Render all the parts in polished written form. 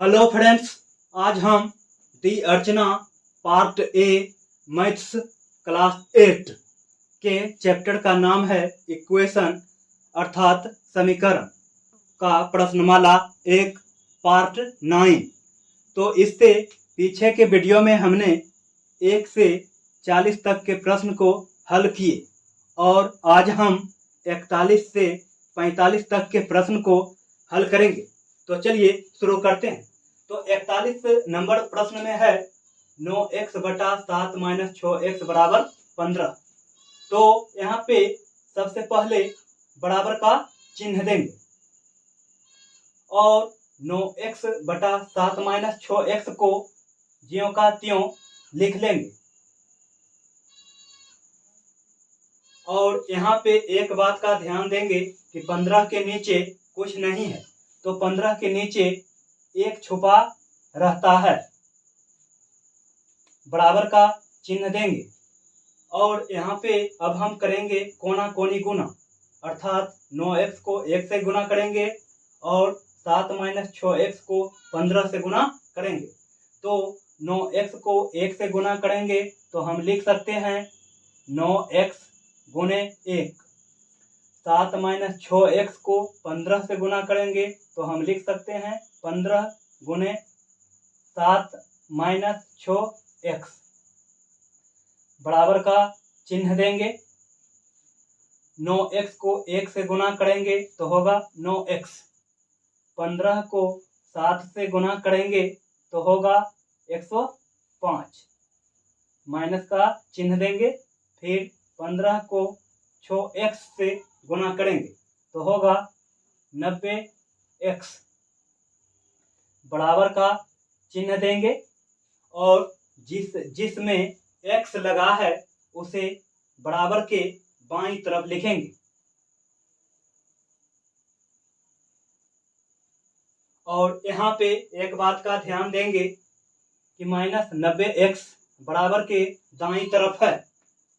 Hello friends, आज हम दी अर्चना part A maths class 8 के चैप्टर का नाम है इक्वेशन अर्थात समीकरण का प्रश्नमाला 1 पार्ट 9। तो इससे पीछे के वीडियो में हमने 1 से 40 तक के प्रश्न को हल किए और आज हम 41 से 45 तक के प्रश्न को हल करेंगे। तो चलिए शुरू करते हैं। तो 41 नंबर प्रश्न में है 9x बटा 7 माइनस 6x बराबर 15। तो यहाँ पे सबसे पहले बराबर का चिन्ह देंगे और 9x बटा 7 माइनस 6x को ज्यों का त्यों लिख लेंगे। और यहाँ पे एक बात का ध्यान देंगे कि 15 के नीचे कुछ नहीं है, तो 15 के नीचे एक छुपा रहता है, बराबर का चिन्ह देंगे। और यहाँ पे अब हम करेंगे कोना कोनी गुना, अर्थात 9x को 1 से गुना करेंगे और 7 माइनस 6x को 15 से गुना करेंगे। तो 9x को 1 से गुना करेंगे तो हम लिख सकते हैं 9x गुने 1। 7 माइनस 6x को 15 से गुना करेंगे तो हम लिख सकते हैं 15 गुने 7 माइनस 6x, बराबर का चिन्ह देंगे। 9x को 1 से गुना करेंगे तो होगा 9x। 15 को 7 से गुना करेंगे तो होगा 105, माइनस का चिन्ह देंगे। फिर 15 को 6x से गुना करेंगे तो होगा 90x, बराबर का चिन्ह देंगे। और जिसमें x लगा है उसे बराबर के बाईं तरफ लिखेंगे। और यहाँ पे एक बात का ध्यान देंगे कि माइनस 90x बराबर के दाईं तरफ है,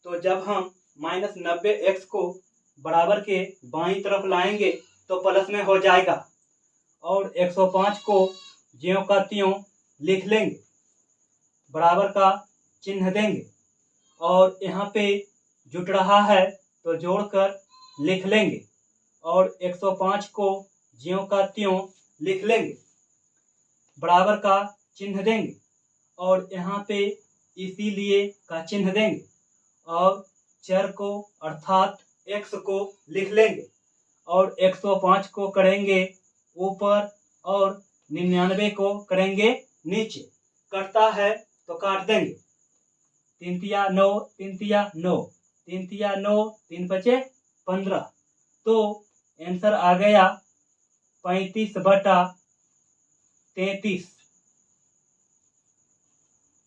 तो जब हम माइनस 90x को बराबर के बाईं तरफ लाएंगे तो प्लस में हो जाएगा और 105 को ज्यों का त्यों लिख लेंगे, बराबर का चिन्ह देंगे। और यहाँ पे जुट रहा है तो जोड़कर लिख लेंगे और 105 को ज्यों का त्यों लिख लेंगे, बराबर का चिन्ह देंगे। और यहाँ पे इसीलिए का चिन्ह देंगे और चर को अर्थात x को लिख लेंगे और 105 को करेंगे ऊपर और 99 को करेंगे नीचे। कटता है तो काट देंगे। 3 तिया 9, 3 तिया 9, 3 तिया 9, 3 बचे 15। तो आंसर आ गया 35 बटा 33।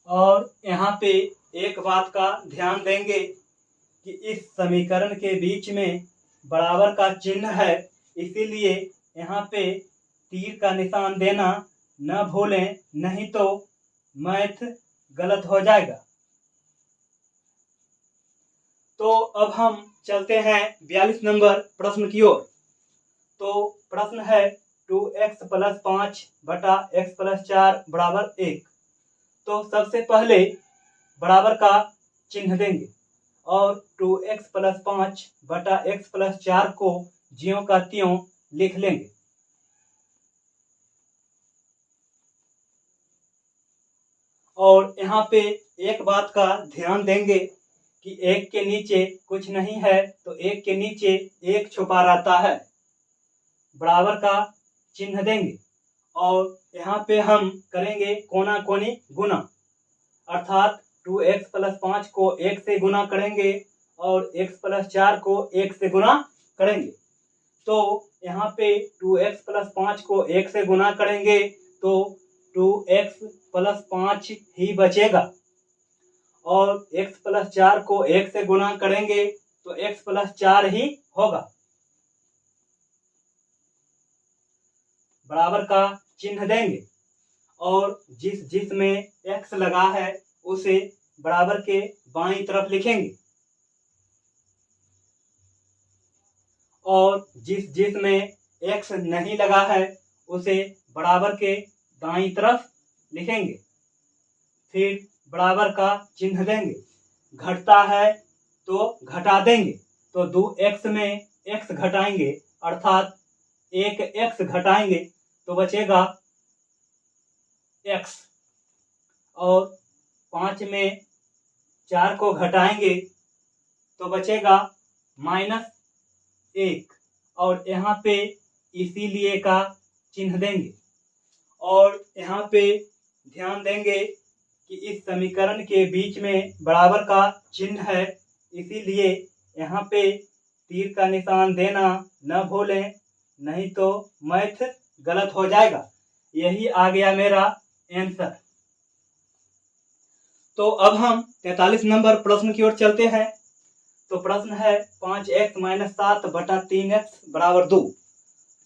और यहाँ पे एक बात का ध्यान देंगे कि इस समीकरण के बीच में बराबर का चिन्ह है, इसीलिए यहाँ पे तीर का निशान देना न भूलें, नहीं तो मैथ गलत हो जाएगा। तो अब हम चलते हैं 42 नंबर प्रश्न की ओर। तो प्रश्न है 2x प्लस 5 बटा x प्लस 4 बराबर 1। तो सबसे पहले बराबर का चिन्ह देंगे और 2x प्लस 5 बटा x प्लस 4 को ज्यों का त्यों लिख लेंगे। और यहाँ पे एक बात का ध्यान देंगे कि 1 के नीचे कुछ नहीं है, तो 1 के नीचे एक छुपा रहता है, बराबर का चिन्ह देंगे। और यहाँ पे हम करेंगे कोना कोनी गुना, अर्थात 2x प्लस 5 को 1 से गुना करेंगे और x प्लस 4 को 1 से गुना करेंगे। तो यहाँ पे 2x प्लस 5 को 1 से गुना करेंगे तो 2x प्लस 5 ही बचेगा और x प्लस 4 को 1 से गुना करेंगे तो x प्लस 4 ही होगा, बराबर का चिन्ह देंगे। और जिसमें x लगा है उसे बराबर के बाईं तरफ लिखेंगे और जिसमें x नहीं लगा है उसे बराबर के दाईं तरफ लिखेंगे, फिर बराबर का चिन्ह देंगे। घटता है तो घटा देंगे, तो 2x में x घटाएंगे अर्थात 1x घटाएंगे तो बचेगा x, और 5 में 4 को घटाएंगे तो बचेगा -1, और यहाँ पे इसीलिए का चिन्ह देंगे। और यहाँ पे ध्यान देंगे कि इस समीकरण के बीच में बराबर का चिन्ह है, इसीलिए यहाँ पे तीर का निशान देना न भूलें, नहीं तो मैथ गलत हो जाएगा। यही आ गया मेरा आंसर। तो अब हम 43 नंबर प्रश्न की ओर चलते हैं। तो प्रश्न है 5x - 7 बटा 3x बराबर 2।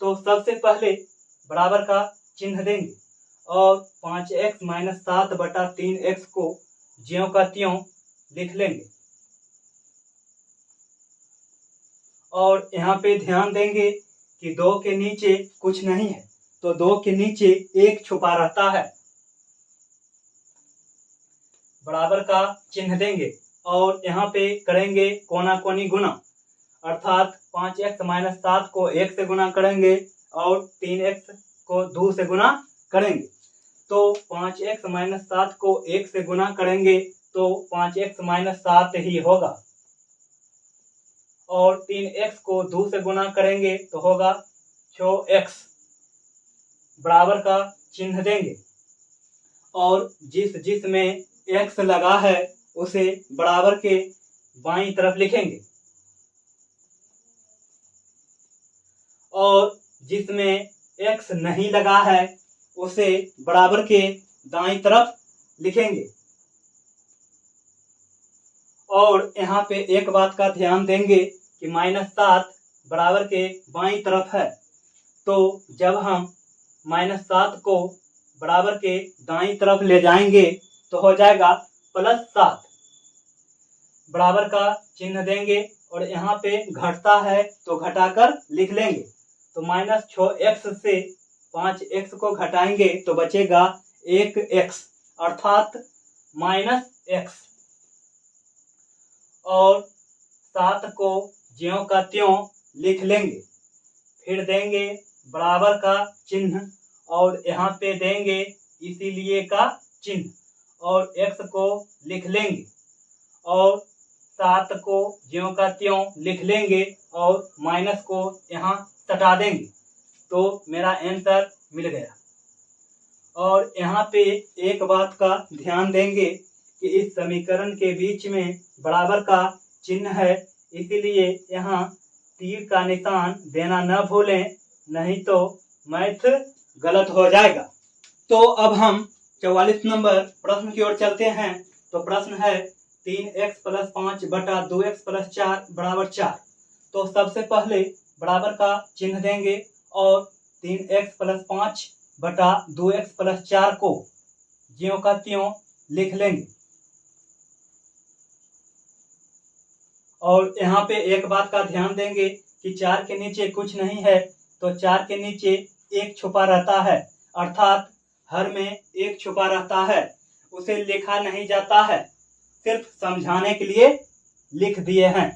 तो सबसे पहले बराबर का चिन्ह देंगे और 5x - 7 बटा 3x को ज्यों का त्यों लिख लेंगे। और यहाँ पे ध्यान देंगे कि 2 के नीचे कुछ नहीं है, तो 2 के नीचे 1 छुपा रहता है। बराबर का चिन्ह देंगे और यहाँ पे करेंगे कोना कोनी गुना, अर्थात 5x - 7 को 1 से गुना करेंगे और 3x को 2 से गुना करेंगे। तो 5x - 7 को 1 से गुना करेंगे तो 5x - 7 ही होगा, और 3x को 2 से गुना करेंगे तो होगा 6x। बराबर का चिन्ह देंगे और जिस में x लगा है उसे बराबर के बाईं तरफ लिखेंगे, और जिसमें x नहीं लगा है उसे बराबर के दाईं तरफ लिखेंगे। और यहाँ पे एक बात का ध्यान देंगे कि -7 बराबर के बाईं तरफ है, तो जब हम -7 को बराबर के दाईं तरफ ले जाएंगे तो हो जाएगा +7। बराबर का चिन्ह देंगे और यहाँ पे घटता है तो घटाकर लिख लेंगे। तो -6x से 5x को घटाएंगे तो बचेगा 1x अर्थात -x, और 7 को ज्यों का त्यों लिख लेंगे। फिर देंगे बराबर का चिन्ह और यहाँ पे देंगे इसीलिए का चिन्ह, और x को लिख लेंगे और 7 को ज्यों का त्यों लिख लेंगे और माइनस को यहाँ सटा देंगे, तो मेरा आंसर मिल गया। और यहाँ पे एक बात का ध्यान देंगे कि इस समीकरण के बीच में बराबर का चिन्ह है, इसीलिए यहाँ तीर का निशान देना न भूलें, नहीं तो मैथ गलत हो जाएगा। तो अब हम 44 नंबर प्रश्न की ओर चलते हैं। तो प्रश्न है 3x + 5 बटा 2x + 4 बराबर 4। तो सबसे पहले बराबर का चिन्ह देंगे और 3x + 5 बटा 2x + 4 को ज्यों का त्यों लिख लेंगे। और यहाँ पे एक बात का ध्यान देंगे कि 4 के नीचे कुछ नहीं है, तो 4 के नीचे 1 छुपा रहता है, अर्थात हर में 1 छुपा रहता है, उसे लिखा नहीं जाता है, सिर्फ समझाने के लिए लिख दिए हैं।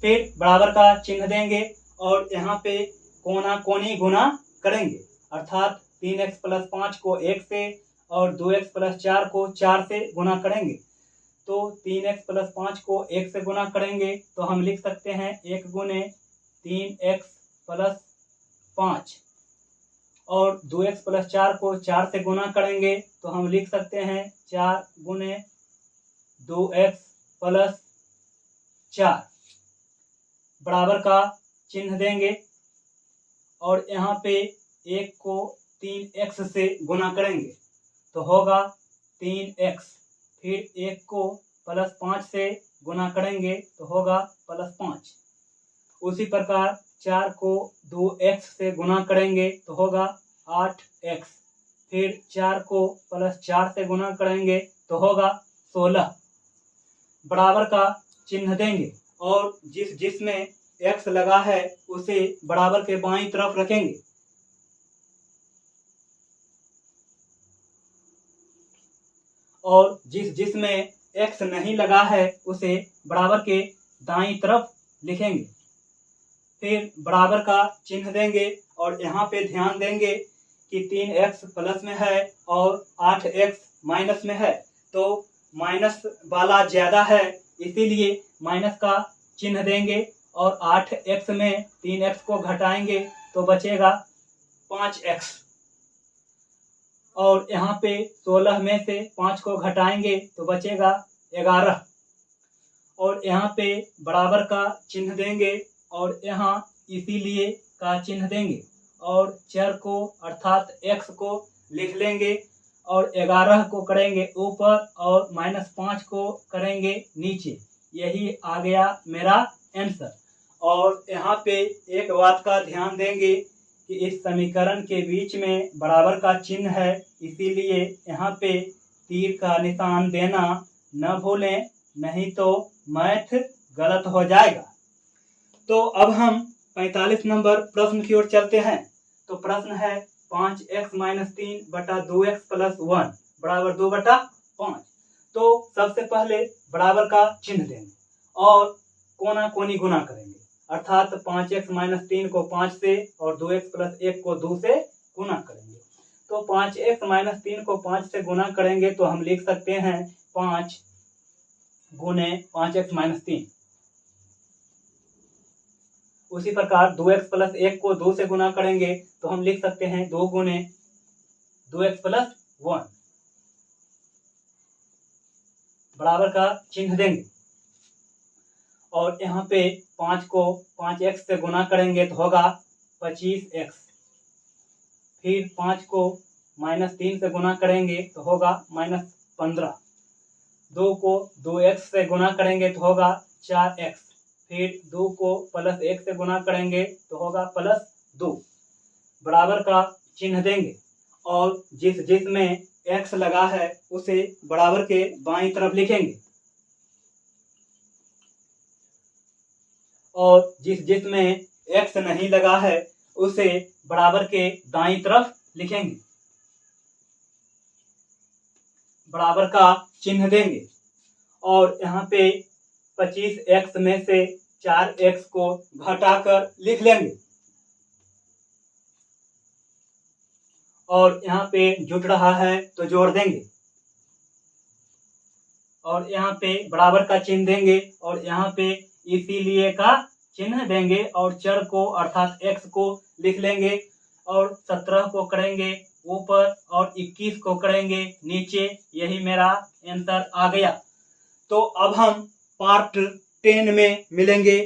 फिर बराबर का चिन्ह देंगे और यहाँ पे कोना कोनी गुना करेंगे, अर्थात 3x + 5 को 1 से और 2x + 4 को 4 से गुना करेंगे। तो 3x + 5 को 1 से गुना करेंगे तो हम लिख सकते हैं 1 गुने 3x + 5, और 2x + 4 को 4 से गुना करेंगे तो हम लिख सकते हैं 4 गुने 2x + 4। बराबर का चिन्ह देंगे और यहाँ पे 1 को 3x से गुना करेंगे तो होगा 3x, फिर 1 को +5 से गुना करेंगे तो होगा +5। उसी प्रकार 4 को 2x से गुना करेंगे तो होगा 8x, फिर 4 को +4 से गुना करेंगे तो होगा 16। बराबर का चिन्ह देंगे और जिसमें x लगा है उसे बराबर के बाईं तरफ रखेंगे। और जिसमें x नहीं लगा है उसे बराबर के दाईं तरफ लिखेंगे। फिर बराबर का चिन्ह देंगे और यहाँ पे ध्यान देंगे कि 3x प्लस में है और 8x माइनस में है, तो माइनस वाला ज्यादा है इसीलिए माइनस का चिन्ह देंगे और 8x में 3x को घटाएंगे तो बचेगा 5x और यहाँ पे 16 में से 5 को घटाएंगे तो बचेगा 11 और यहाँ पे बराबर का चिन्ह देंगे और यहाँ इसीलिए का चिन्ह देंगे और चर को अर्थात x को लिख लेंगे और 11 को करेंगे ऊपर और -5 को करेंगे नीचे। यही आ गया मेरा आंसर। और यहाँ पे एक बात का ध्यान देंगे कि इस समीकरण के बीच में बराबर का चिन्ह है, इसीलिए यहाँ पे तीर का निशान देना न भूलें, नहीं तो मैथ गलत हो जाएगा। तो अब हम 45 नंबर प्रश्न की ओर चलते हैं। तो प्रश्न है 5x - 3 बटा 2x + 1 बराबर 2/5। तो सबसे पहले बराबर का चिन्ह देंगे और कोना कोनी गुना करेंगे, अर्थात 5x - 3 को 5 से और 2x + 1 को 2 से गुना करेंगे। तो 5x - 3 को 5 से गुना करेंगे तो हम लिख सकते हैं 5 गुने 5x - 3। उसी प्रकार 2x + 1 को 2 से गुना करेंगे तो हम लिख सकते हैं 2 गुने 2x + 1 बराबर का चिन्ह देंगे और यहाँ पे 5 को 5x से गुना करेंगे तो होगा 25x। फिर 5 को -3 से गुना करेंगे तो होगा -15। 2 को 2x से गुना करेंगे तो होगा 4x। फिर 2 को +1 से गुना करेंगे तो होगा +2 बराबर का चिन्ह देंगे और जिसमें x लगा है उसे बराबर के बाईं तरफ लिखेंगे और जिसमें x नहीं लगा है उसे बराबर के दाईं तरफ लिखेंगे, बराबर का चिन्ह देंगे और यहाँ पे 25x में से 4x को घटाकर लिख लेंगे और यहाँ पे जुट रहा है तो जोड़ देंगे और यहाँ पे बराबर का चिन्ह देंगे और यहाँ पे इसीलिए का चिन्ह देंगे और चर को अर्थात x को लिख लेंगे और 17 को करेंगे ऊपर और 21 को करेंगे नीचे। यही मेरा आंसर आ गया। तो अब हम पार्ट 10 में मिलेंगे।